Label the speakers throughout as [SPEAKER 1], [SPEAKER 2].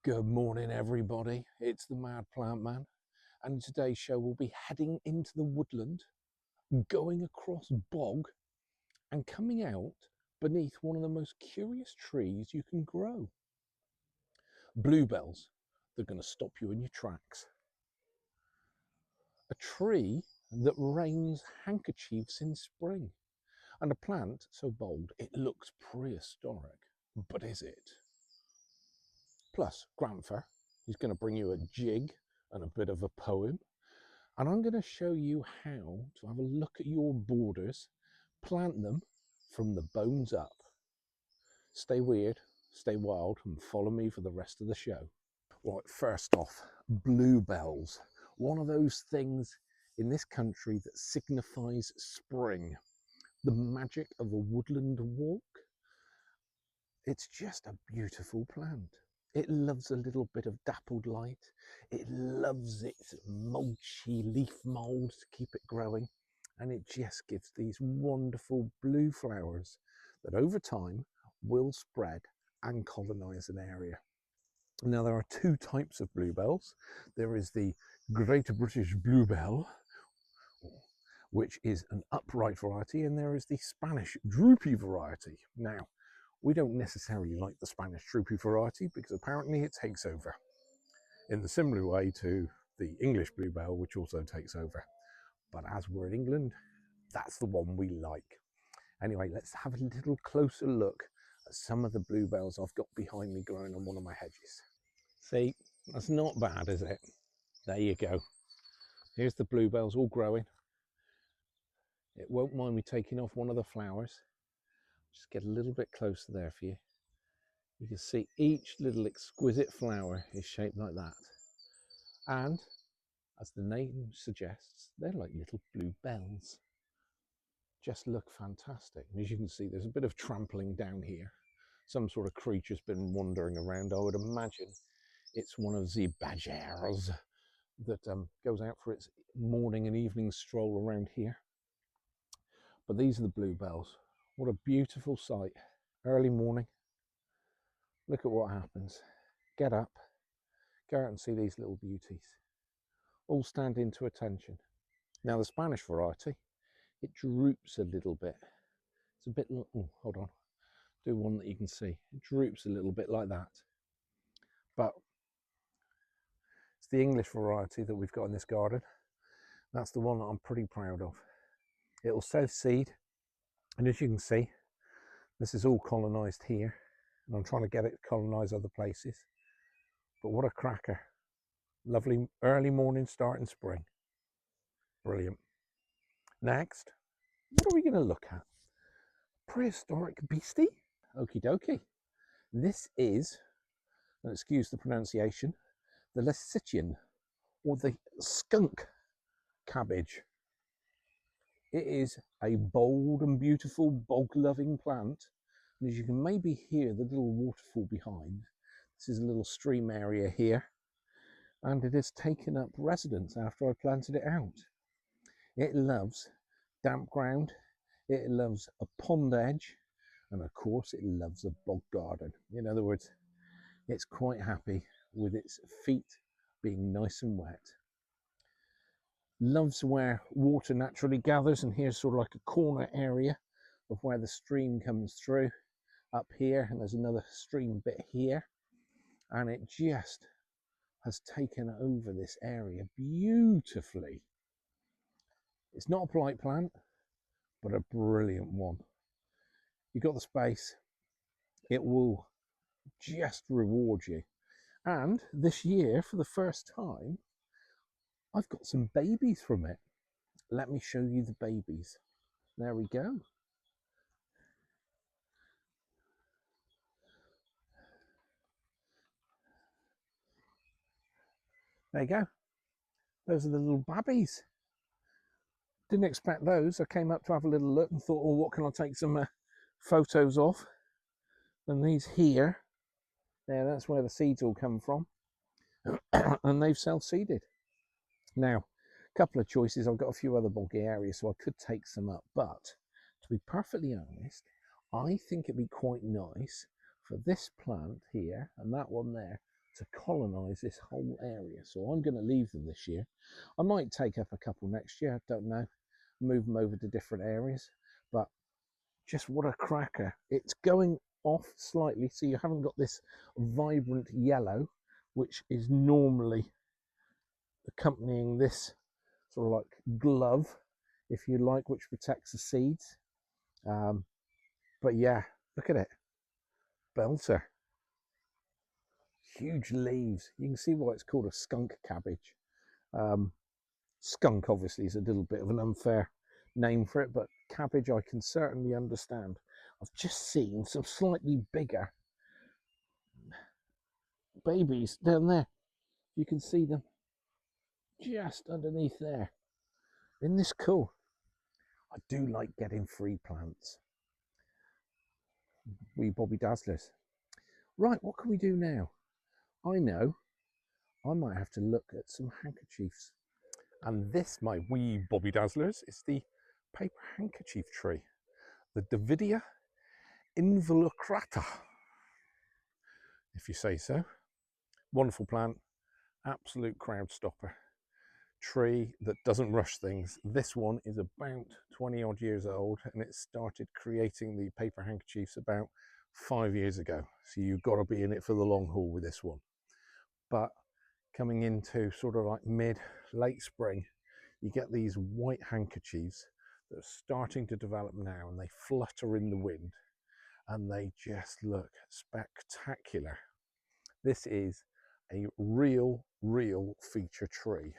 [SPEAKER 1] Good morning, everybody. It's the Mad Plantman, and in today's show we'll be heading into the woodland, going across bog, and coming out beneath one of the most curious trees you can grow. Bluebells. They're going to stop you in your tracks. A tree that rains handkerchiefs in spring, and a plant so bold it looks prehistoric. But is it? Plus, Granfer, he's going to bring you a jig and a bit of a poem. And I'm going to show you how to have a look at your borders, plant them from the bones up. Stay weird, stay wild, and follow me for the rest of the show. Right, first off, bluebells. One of those things in this country that signifies spring. The magic of a woodland walk. It's just a beautiful plant. It loves a little bit of dappled light. It loves its mulchy leaf mould to keep it growing. And it just gives these wonderful blue flowers that over time will spread and colonise an area. Now, there are two types of bluebells. There is the Great British Bluebell, which is an upright variety, and there is the Spanish droopy variety. Now, we don't necessarily like the Spanish droopy variety because apparently it takes over in the similar way to the English bluebell, which also takes over. But as we're in England, that's the one we like. Anyway, let's have a little closer look at some of the bluebells I've got behind me growing on one of my hedges. See, that's not bad, is it? There you go. Here's the bluebells all growing. It won't mind me taking off one of the flowers. Just get a little bit closer there for you. You can see each little exquisite flower is shaped like that. And as the name suggests, they're like little blue bells. Just look fantastic. And as you can see, there's a bit of trampling down here. Some sort of creature's been wandering around. I would imagine it's one of the badgers that goes out for its morning and evening stroll around here. But these are the bluebells. What a beautiful sight. Early morning. Look at what happens. Get up, go out and see these little beauties. All standing to attention. Now the Spanish variety, it droops a little bit. It's a bit, oh, hold on. Do one that you can see. It droops a little bit like that. But it's the English variety that we've got in this garden. That's the one that I'm pretty proud of. It'll sow seed. And as you can see, this is all colonised here. And I'm trying to get it to colonise other places. But what a cracker. Lovely early morning start in spring. Brilliant. Next, what are we going to look at? Prehistoric beastie? Okie dokie. This is, and excuse the pronunciation, the Lecitian, or the skunk cabbage. It is a bold and beautiful bog-loving plant. And as you can maybe hear the little waterfall behind, this is a little stream area here. And it has taken up residence after I planted it out. It loves damp ground, it loves a pond edge, and of course it loves a bog garden. In other words, it's quite happy with its feet being nice and wet. Loves where water naturally gathers, and here's sort of like a corner area of where the stream comes through up here, and there's another stream bit here, and it just has taken over this area beautifully. It's not a polite plant, but a brilliant one. You've got the space, it will just reward you. And this year, for the first time, I've got some babies from it. Let me show you the babies. There we go. There you go. Those are the little babbies. Didn't expect those. I came up to have a little look and thought, oh, what can I take some photos of? And these here, there, that's where the seeds all come from. And they've self-seeded. Now, a couple of choices. I've got a few other boggy areas, so I could take some up. But to be perfectly honest, I think it'd be quite nice for this plant here and that one there to colonise this whole area. So I'm going to leave them this year. I might take up a couple next year, don't know, move them over to different areas, but just what a cracker. It's going off slightly, so you haven't got this vibrant yellow, which is normally accompanying this sort of like glove, if you like, which protects the seeds. But yeah, look at it. Belter. Huge leaves. You can see why it's called a skunk cabbage. Skunk obviously is a little bit of an unfair name for it, but cabbage I can certainly understand. I've just seen some slightly bigger babies down there. You can see them just underneath there. Isn't this cool? I do like getting free plants. Wee Bobby Dazzlers. Right, what can we do now? I know I might have to look at some handkerchiefs. And this, my wee Bobby Dazzlers, is the paper handkerchief tree, the Davidia involucrata, if you say so. Wonderful plant, absolute crowd stopper. Tree that doesn't rush things. This one is about 20 odd years old, and it started creating the paper handkerchiefs about 5 years ago. So you've got to be in it for the long haul with this one. But coming into sort of like late spring, you get these white handkerchiefs that are starting to develop now, and they flutter in the wind and they just look spectacular. This is a real feature tree.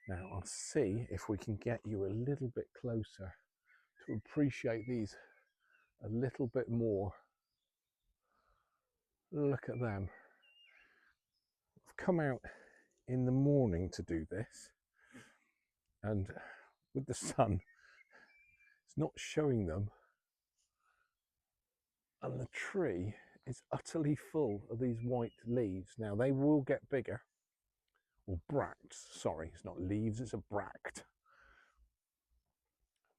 [SPEAKER 1] Now I'll see if we can get you a little bit closer to appreciate these a little bit more. Look at them. I've come out in the morning to do this, and with the sun, it's not showing them, and the tree is utterly full of these white leaves. Now they will get bigger, or bracts, sorry, it's not leaves, it's a bract,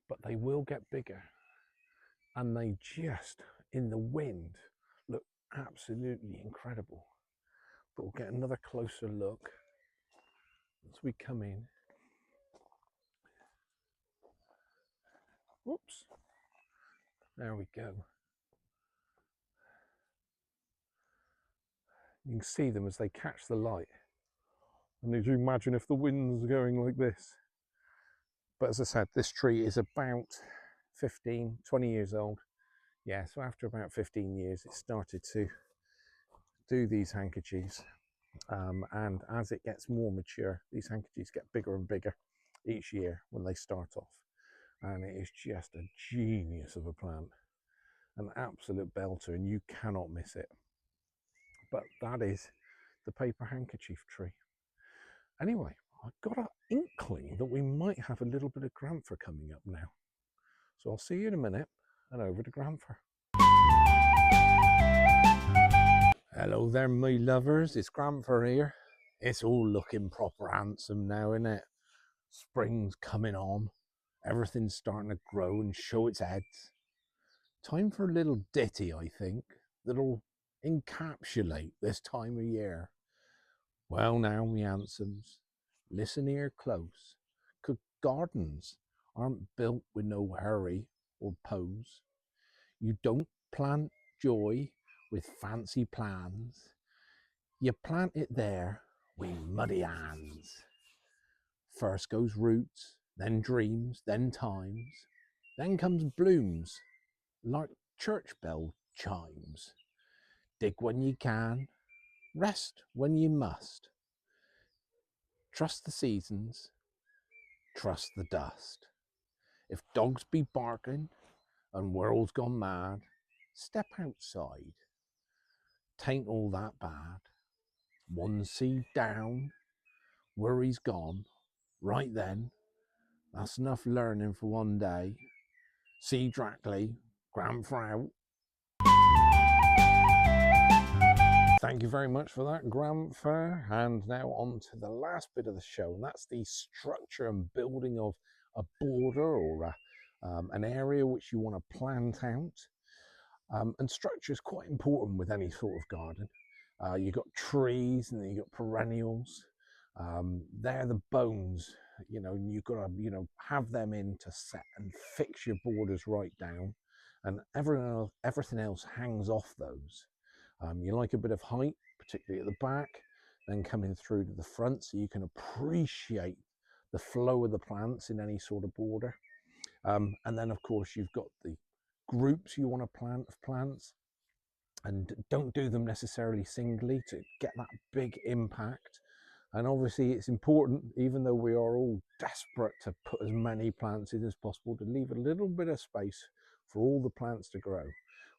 [SPEAKER 1] but they will get bigger, and they just, in the wind, look absolutely incredible. But we'll get another closer look as we come in. Whoops, there we go. You can see them as they catch the light. And as you imagine if the wind's going like this. But as I said, this tree is about 15, 20 years old. Yeah, so after about 15 years, it started to do these handkerchiefs. And as it gets more mature, these handkerchiefs get bigger and bigger each year when they start off. And it is just a genius of a plant, an absolute belter, and you cannot miss it. But that is the paper handkerchief tree. Anyway, I've got an inkling that we might have a little bit of Granfer coming up now. So I'll see you in a minute, and over to Granfer. Hello there, my lovers. It's Granfer here. It's all looking proper handsome now, isn't it? Spring's coming on. Everything's starting to grow and show its heads. Time for a little ditty, I think, that'll encapsulate this time of year. Well now, me handsomes, listen here close, 'cause gardens aren't built with no hurry or pose. You don't plant joy with fancy plans. You plant it there with muddy hands. First goes roots, then dreams, then times. Then comes blooms, like church bell chimes. Dig when you can, rest when you must. Trust the seasons, trust the dust. If dogs be barking and world's gone mad, step outside. Tain't all that bad. One seed down, worry's gone. Right then, that's enough learning for one day. See Drackley, Granfer out. Thank you very much for that, Granfer. And now on to the last bit of the show, and that's the structure and building of a border or an area which you want to plant out. And structure is quite important with any sort of garden. You've got trees, and then you've got perennials. They're the bones, and you've got to, have them in to set and fix your borders right down, and everything else hangs off those. You like a bit of height, particularly at the back, then coming through to the front, so you can appreciate the flow of the plants in any sort of border. And then, of course, you've got the groups you want to plant of plants, and don't do them necessarily singly to get that big impact. And obviously it's important, even though we are all desperate to put as many plants in as possible, to leave a little bit of space for all the plants to grow.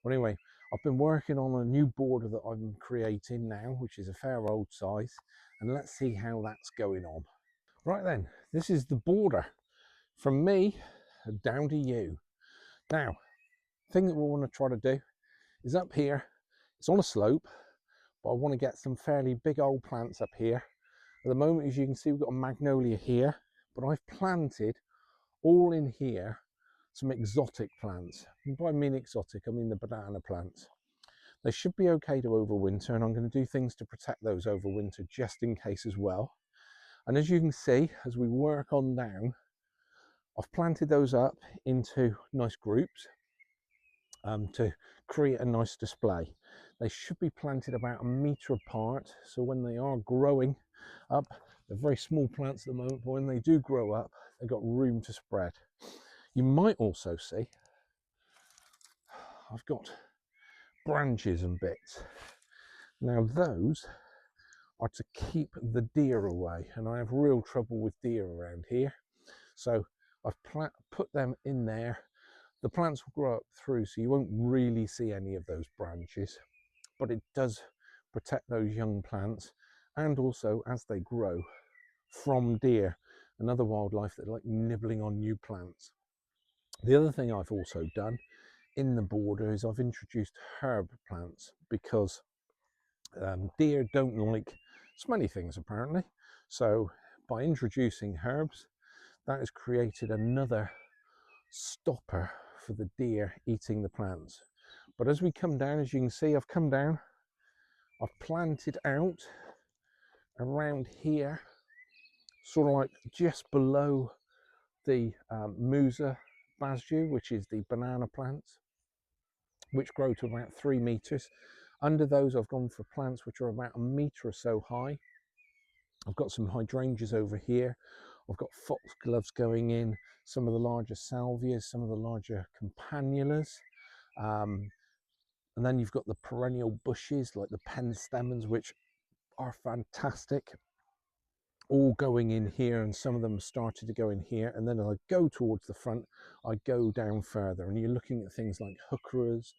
[SPEAKER 1] Well, anyway, I've been working on a new border that I'm creating now, which is a fair old size, and let's see how that's going on. Right then, this is the border from me down to you. Now, the thing that we want to try to do is up here. It's on a slope, but I want to get some fairly big old plants up here. At the moment, as you can see, we've got a magnolia here, but I've planted all in here some exotic plants. And by I mean exotic, I mean the banana plants. They should be okay to overwinter, and I'm going to do things to protect those overwinter just in case as well. And as you can see, as we work on down, I've planted those up into nice groups to create a nice display. They should be planted about 1 meter apart, so when they are growing up, they're very small plants at the moment, but when they do grow up, they've got room to spread. You might also see I've got branches and bits. Now those are to keep the deer away, and I have real trouble with deer around here, so I've put them in there. The plants will grow up through, so you won't really see any of those branches, but it does protect those young plants, and also as they grow, from deer and other wildlife that like nibbling on new plants. The other thing I've also done in the border is I've introduced herb plants, because deer don't like smelly things apparently. So by introducing herbs, that has created another stopper for the deer eating the plants. But as we come down, as you can see, I've come down, I've planted out around here, sort of like just below the Musa basjoo, which is the banana plants, which grow to about 3 meters. Under those, I've gone for plants which are about 1 meter or so high. I've got some hydrangeas over here. I've got foxgloves going in, some of the larger salvias, some of the larger campanulas. And then you've got the perennial bushes like the penstemons, which are fantastic, all going in here, and some of them started to go in here. And then as I go towards the front, I go down further, and you're looking at things like heucheras,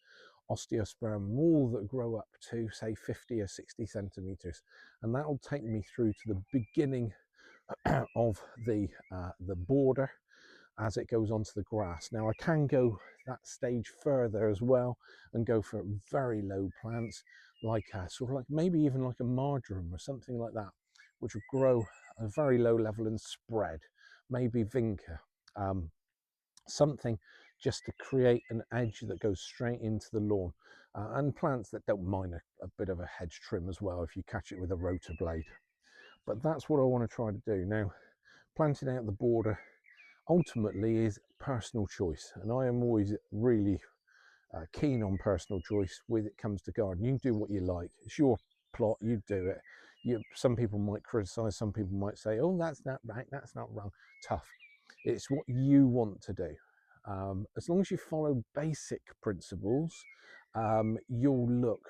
[SPEAKER 1] osteospermum, all that grow up to say 50 or 60 centimeters, and that will take me through to the beginning of the border as it goes onto the grass. Now I can go that stage further as well and go for very low plants, like sort of like maybe even like a marjoram or something like that, which will grow at a very low level and spread, maybe vinca, something just to create an edge that goes straight into the lawn, and plants that don't mind a bit of a hedge trim as well if you catch it with a rotor blade. But that's what I want to try to do. Now, planting out the border ultimately is personal choice, and I am always really keen on personal choice when it comes to gardening. You can do what you like, it's your plot, you do it. Some people might criticize, some people might say, oh, that's not right, that's not wrong. Tough. It's what you want to do. As long as you follow basic principles, you'll look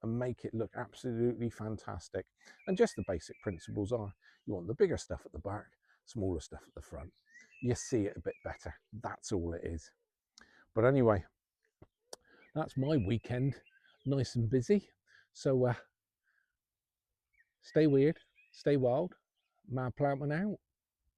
[SPEAKER 1] and make it look absolutely fantastic. And just the basic principles are, you want the bigger stuff at the back, smaller stuff at the front. You see it a bit better. That's all it is. But anyway, that's my weekend, nice and busy. So stay weird, stay wild. Mad Plantman out.